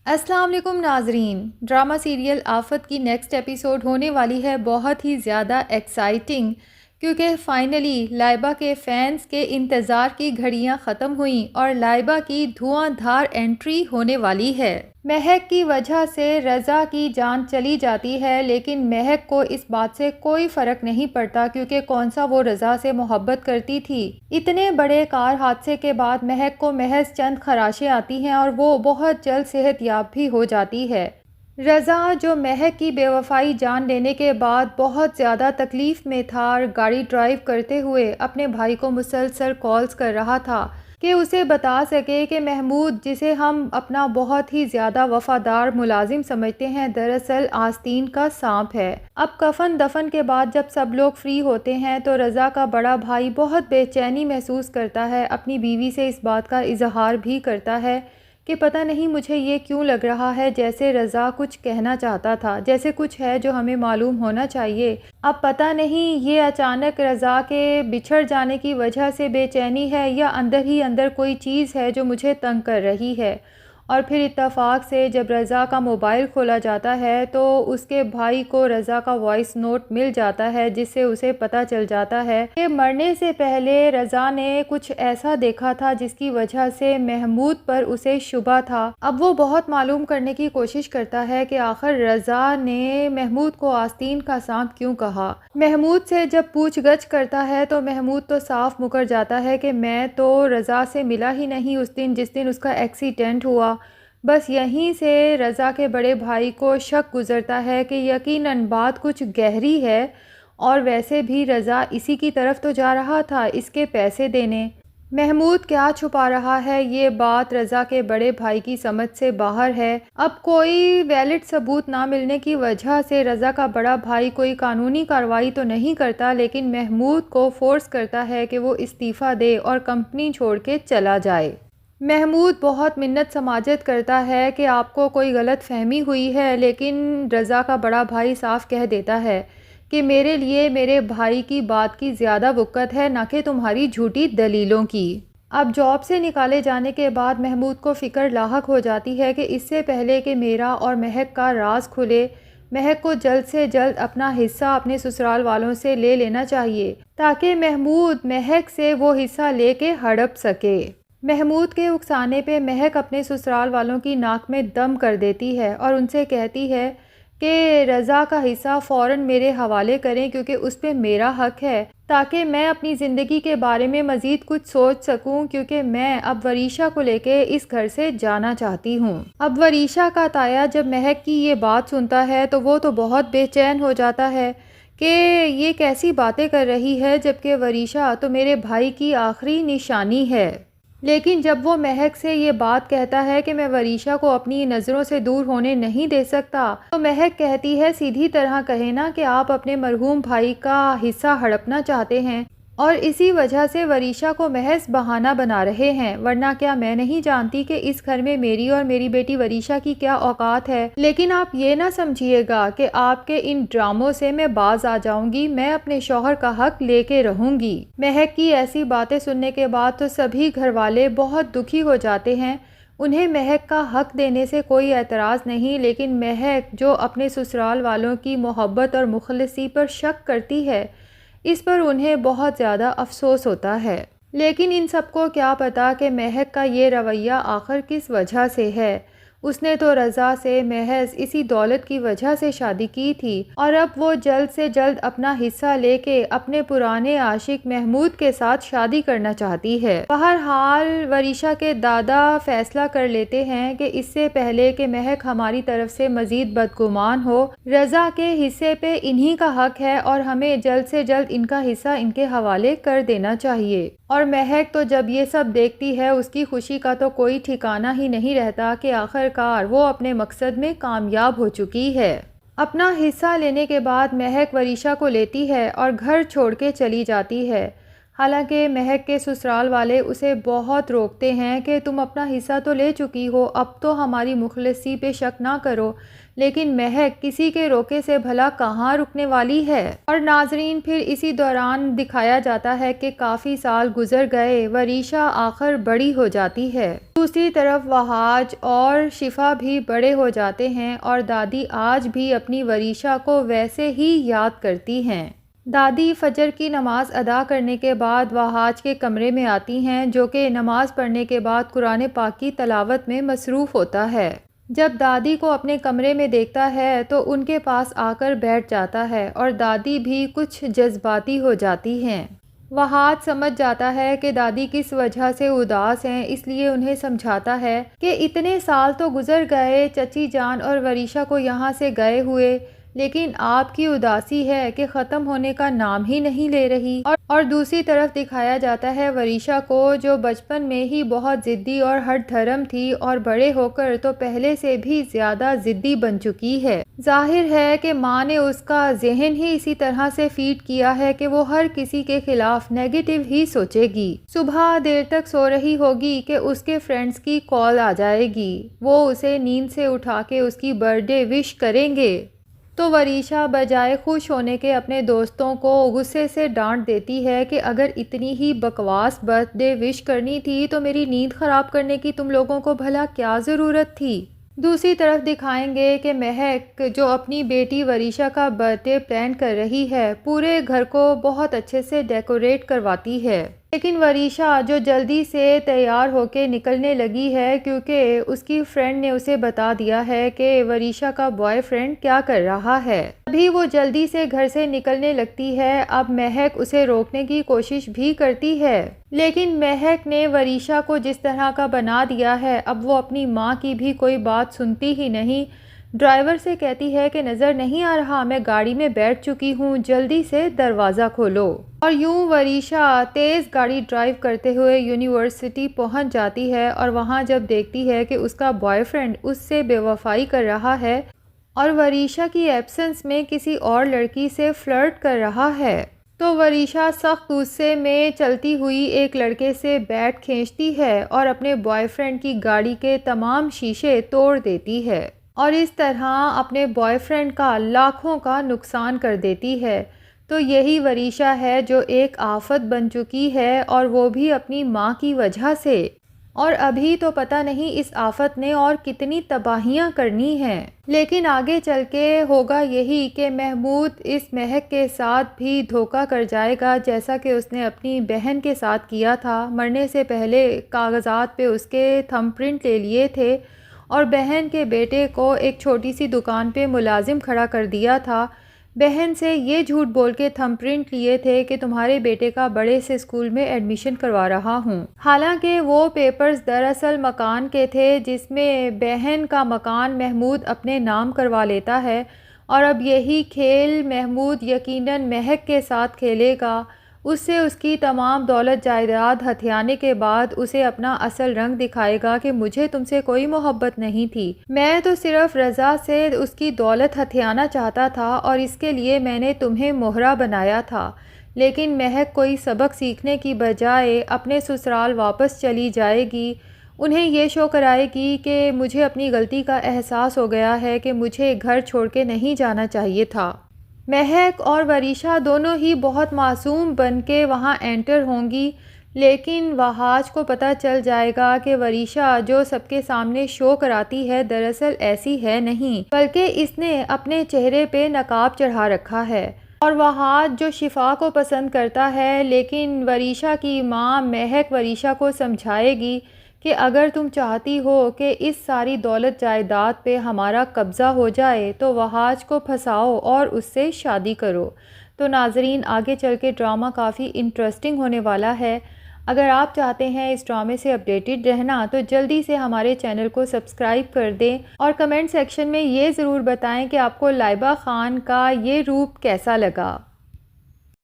السلام علیکم ناظرین، ڈرامہ سیریل آفت کی نیکسٹ ایپیسوڈ ہونے والی ہے بہت ہی زیادہ ایکسائٹنگ، کیونکہ فائنلی لائبہ کے فینس کے انتظار کی گھڑیاں ختم ہوئیں اور لائبہ کی دھواں دھار انٹری ہونے والی ہے۔ مہک کی وجہ سے رضا کی جان چلی جاتی ہے، لیکن مہک کو اس بات سے کوئی فرق نہیں پڑتا کیونکہ کون سا وہ رضا سے محبت کرتی تھی۔ اتنے بڑے کار حادثے کے بعد مہک کو محض چند خراشیں آتی ہیں اور وہ بہت جلد صحت یاب بھی ہو جاتی ہے۔ رضا جو مہک کی بے وفائی جان لینے کے بعد بہت زیادہ تکلیف میں تھا اور گاڑی ڈرائیو کرتے ہوئے اپنے بھائی کو مسلسل کالز کر رہا تھا کہ اسے بتا سکے کہ محمود، جسے ہم اپنا بہت ہی زیادہ وفادار ملازم سمجھتے ہیں، دراصل آستین کا سانپ ہے۔ اب کفن دفن کے بعد جب سب لوگ فری ہوتے ہیں تو رضا کا بڑا بھائی بہت بے چینی محسوس کرتا ہے، اپنی بیوی سے اس بات کا اظہار بھی کرتا ہے کہ پتہ نہیں مجھے یہ کیوں لگ رہا ہے جیسے رضا کچھ کہنا چاہتا تھا، جیسے کچھ ہے جو ہمیں معلوم ہونا چاہیے۔ اب پتہ نہیں یہ اچانک رضا کے بچھڑ جانے کی وجہ سے بے چینی ہے یا اندر ہی اندر کوئی چیز ہے جو مجھے تنگ کر رہی ہے۔ اور پھر اتفاق سے جب رضا کا موبائل کھولا جاتا ہے تو اس کے بھائی کو رضا کا وائس نوٹ مل جاتا ہے، جس سے اسے پتہ چل جاتا ہے کہ مرنے سے پہلے رضا نے کچھ ایسا دیکھا تھا جس کی وجہ سے محمود پر اسے شبہ تھا۔ اب وہ بہت معلوم کرنے کی کوشش کرتا ہے کہ آخر رضا نے محمود کو آستین کا سانپ کیوں کہا۔ محمود سے جب پوچھ گچھ کرتا ہے تو محمود تو صاف مکر جاتا ہے کہ میں تو رضا سے ملا ہی نہیں اس دن جس دن اس کا ایکسیڈنٹ ہوا۔ بس یہیں سے رضا کے بڑے بھائی کو شک گزرتا ہے کہ یقیناً بات کچھ گہری ہے، اور ویسے بھی رضا اسی کی طرف تو جا رہا تھا، اس کے پیسے دینے۔ محمود کیا چھپا رہا ہے، یہ بات رضا کے بڑے بھائی کی سمجھ سے باہر ہے۔ اب کوئی ویلڈ ثبوت نہ ملنے کی وجہ سے رضا کا بڑا بھائی کوئی قانونی کارروائی تو نہیں کرتا، لیکن محمود کو فورس کرتا ہے کہ وہ استعفیٰ دے اور کمپنی چھوڑ کے چلا جائے۔ محمود بہت منت سماجت کرتا ہے کہ آپ کو کوئی غلط فہمی ہوئی ہے، لیکن رضا کا بڑا بھائی صاف کہہ دیتا ہے کہ میرے لیے میرے بھائی کی بات کی زیادہ وقت ہے، نہ کہ تمہاری جھوٹی دلیلوں کی۔ اب جاب سے نکالے جانے کے بعد محمود کو فکر لاحق ہو جاتی ہے کہ اس سے پہلے کہ میرا اور مہک کا راز کھلے، مہک کو جلد سے جلد اپنا حصہ اپنے سسرال والوں سے لے لینا چاہیے تاکہ محمود مہک سے وہ حصہ لے کے ہڑپ سکے۔ محمود کے اکسانے پہ مہک اپنے سسرال والوں کی ناک میں دم کر دیتی ہے اور ان سے کہتی ہے کہ رضا کا حصہ فوراً میرے حوالے کریں کیونکہ اس پہ میرا حق ہے، تاکہ میں اپنی زندگی کے بارے میں مزید کچھ سوچ سکوں، کیونکہ میں اب وریشا کو لے کے اس گھر سے جانا چاہتی ہوں۔ اب وریشا کا تایا جب مہک کی یہ بات سنتا ہے تو وہ تو بہت بے چین ہو جاتا ہے کہ یہ کیسی باتیں کر رہی ہے، جبکہ وریشا تو میرے بھائی کی آخری نشانی ہے۔ لیکن جب وہ مہک سے یہ بات کہتا ہے کہ میں وریشا کو اپنی نظروں سے دور ہونے نہیں دے سکتا، تو مہک کہتی ہے سیدھی طرح کہے نا کہ آپ اپنے مرحوم بھائی کا حصہ ہڑپنا چاہتے ہیں اور اسی وجہ سے وریشا کو محض بہانہ بنا رہے ہیں، ورنہ کیا میں نہیں جانتی کہ اس گھر میں میری اور میری بیٹی وریشا کی کیا اوقات ہے۔ لیکن آپ یہ نہ سمجھیے گا کہ آپ کے ان ڈراموں سے میں باز آ جاؤں گی، میں اپنے شوہر کا حق لے کے رہوں گی۔ مہک کی ایسی باتیں سننے کے بعد تو سبھی گھر والے بہت دکھی ہو جاتے ہیں۔ انہیں مہک کا حق دینے سے کوئی اعتراض نہیں، لیکن مہک جو اپنے سسرال والوں کی محبت اور مخلصی پر شک کرتی ہے، اس پر انہیں بہت زیادہ افسوس ہوتا ہے۔ لیکن ان سب کو کیا پتا کہ مہک کا یہ رویہ آخر کس وجہ سے ہے۔ اس نے تو رضا سے محض اسی دولت کی وجہ سے شادی کی تھی اور اب وہ جلد سے جلد اپنا حصہ لے کے اپنے پرانے عاشق محمود کے ساتھ شادی کرنا چاہتی ہے۔ بہرحال وریشا کے دادا فیصلہ کر لیتے ہیں کہ اس سے پہلے کہ مہک ہماری طرف سے مزید بدگمان ہو، رضا کے حصے پہ انہی کا حق ہے اور ہمیں جلد سے جلد ان کا حصہ ان کے حوالے کر دینا چاہیے۔ اور مہک تو جب یہ سب دیکھتی ہے اس کی خوشی کا تو کوئی ٹھکانہ ہی نہیں رہتا کہ آخرکار وہ اپنے مقصد میں کامیاب ہو چکی ہے۔ اپنا حصہ لینے کے بعد مہک وریشا کو لیتی ہے اور گھر چھوڑ کے چلی جاتی ہے۔ حالانکہ مہک کے سسرال والے اسے بہت روکتے ہیں کہ تم اپنا حصہ تو لے چکی ہو، اب تو ہماری مخلصی پہ شک نہ کرو، لیکن مہک کسی کے روکے سے بھلا کہاں رکنے والی ہے۔ اور ناظرین پھر اسی دوران دکھایا جاتا ہے کہ کافی سال گزر گئے، وریشا آخر بڑی ہو جاتی ہے۔ دوسری طرف وہاج اور شفا بھی بڑے ہو جاتے ہیں اور دادی آج بھی اپنی وریشا کو ویسے ہی یاد کرتی ہیں۔ دادی فجر کی نماز ادا کرنے کے بعد وہاج کے کمرے میں آتی ہیں، جو کہ نماز پڑھنے کے بعد قرآن پاک کی تلاوت میں مصروف ہوتا ہے۔ جب دادی کو اپنے کمرے میں دیکھتا ہے تو ان کے پاس آ کر بیٹھ جاتا ہے اور دادی بھی کچھ جذباتی ہو جاتی ہیں۔ وہاج سمجھ جاتا ہے کہ دادی کس وجہ سے اداس ہیں، اس لیے انہیں سمجھاتا ہے کہ اتنے سال تو گزر گئے چچی جان اور وریشا کو یہاں سے گئے ہوئے، لیکن آپ کی اداسی ہے کہ ختم ہونے کا نام ہی نہیں لے رہی۔ اور دوسری طرف دکھایا جاتا ہے وریشا کو، جو بچپن میں ہی بہت ضدی اور ہٹ دھرم تھی اور بڑے ہو کر تو پہلے سے بھی زیادہ ضدی بن چکی ہے۔ ظاہر ہے کہ ماں نے اس کا ذہن ہی اسی طرح سے فیڈ کیا ہے کہ وہ ہر کسی کے خلاف نیگیٹو ہی سوچے گی۔ صبح دیر تک سو رہی ہوگی کہ اس کے فرینڈز کی کال آ جائے گی، وہ اسے نیند سے اٹھا کے اس کی برتھ ڈے وش کریں گے، تو وریشا بجائے خوش ہونے کے اپنے دوستوں کو غصے سے ڈانٹ دیتی ہے کہ اگر اتنی ہی بکواس برتھ ڈے وش کرنی تھی تو میری نیند خراب کرنے کی تم لوگوں کو بھلا کیا ضرورت تھی۔ دوسری طرف دکھائیں گے کہ مہک جو اپنی بیٹی وریشا کا برتھ ڈے پلان کر رہی ہے، پورے گھر کو بہت اچھے سے ڈیکوریٹ کرواتی ہے، لیکن وریشا جو جلدی سے تیار ہو کے نکلنے لگی ہے کیونکہ اس کی فرینڈ نے اسے بتا دیا ہے کہ وریشا کا بوائے فرینڈ کیا کر رہا ہے، ابھی وہ جلدی سے گھر سے نکلنے لگتی ہے۔ اب مہک اسے روکنے کی کوشش بھی کرتی ہے، لیکن مہک نے وریشا کو جس طرح کا بنا دیا ہے، اب وہ اپنی ماں کی بھی کوئی بات سنتی ہی نہیں۔ ڈرائیور سے کہتی ہے کہ نظر نہیں آ رہا، میں گاڑی میں بیٹھ چکی ہوں، جلدی سے دروازہ کھولو۔ اور یوں وریشا تیز گاڑی ڈرائیو کرتے ہوئے یونیورسٹی پہنچ جاتی ہے اور وہاں جب دیکھتی ہے کہ اس کا بوائے فرینڈ اس سے بے وفائی کر رہا ہے اور وریشا کی ایبسنس میں کسی اور لڑکی سے فلرٹ کر رہا ہے، تو وریشا سخت غصے میں چلتی ہوئی ایک لڑکے سے بیٹ کھینچتی ہے اور اپنے بوائے فرینڈ کی گاڑی کے تمام شیشے توڑ دیتی ہے اور اس طرح اپنے بوائے فرینڈ کا لاکھوں کا نقصان کر دیتی ہے۔ تو یہی وریشا ہے جو ایک آفت بن چکی ہے اور وہ بھی اپنی ماں کی وجہ سے، اور ابھی تو پتہ نہیں اس آفت نے اور کتنی تباہیاں کرنی ہیں، لیکن آگے چل کے ہوگا یہی کہ محمود اس مہک کے ساتھ بھی دھوکہ کر جائے گا، جیسا کہ اس نے اپنی بہن کے ساتھ کیا تھا۔ مرنے سے پہلے کاغذات پہ اس کے تھم پرنٹ لے لیے تھے اور بہن کے بیٹے کو ایک چھوٹی سی دکان پہ ملازم کھڑا کر دیا تھا، بہن سے یہ جھوٹ بول کے تھم پرنٹ لیے تھے کہ تمہارے بیٹے کا بڑے سے اسکول میں ایڈمیشن کروا رہا ہوں، حالانکہ وہ پیپرز دراصل مکان کے تھے جس میں بہن کا مکان محمود اپنے نام کروا لیتا ہے، اور اب یہی کھیل محمود یقیناً مہک کے ساتھ کھیلے گا، اس سے اس کی تمام دولت جائیداد ہتھیانے کے بعد اسے اپنا اصل رنگ دکھائے گا کہ مجھے تم سے کوئی محبت نہیں تھی، میں تو صرف رضا سے اس کی دولت ہتھیانا چاہتا تھا اور اس کے لیے میں نے تمہیں مہرہ بنایا تھا۔ لیکن مہک کوئی سبق سیکھنے کی بجائے اپنے سسرال واپس چلی جائے گی، انہیں یہ شو کرائے گی کہ مجھے اپنی غلطی کا احساس ہو گیا ہے کہ مجھے گھر چھوڑ کے نہیں جانا چاہیے تھا۔ مہک اور وریشا دونوں ہی بہت معصوم بن کے وہاں انٹر ہوں گی، لیکن وہاج کو پتہ چل جائے گا کہ وریشا جو سب کے سامنے شو کراتی ہے دراصل ایسی ہے نہیں، بلکہ اس نے اپنے چہرے پہ نقاب چڑھا رکھا ہے۔ اور وہاج جو شفا کو پسند کرتا ہے، لیکن وریشا کی ماں مہک وریشا کو سمجھائے گی کہ اگر تم چاہتی ہو کہ اس ساری دولت جائیداد پہ ہمارا قبضہ ہو جائے تو وہاج کو پھنساؤ اور اس سے شادی کرو۔ تو ناظرین آگے چل کے ڈرامہ کافی انٹرسٹنگ ہونے والا ہے۔ اگر آپ چاہتے ہیں اس ڈرامے سے اپڈیٹڈ رہنا تو جلدی سے ہمارے چینل کو سبسکرائب کر دیں اور کمنٹ سیکشن میں یہ ضرور بتائیں کہ آپ کو لائبہ خان کا یہ روپ کیسا لگا۔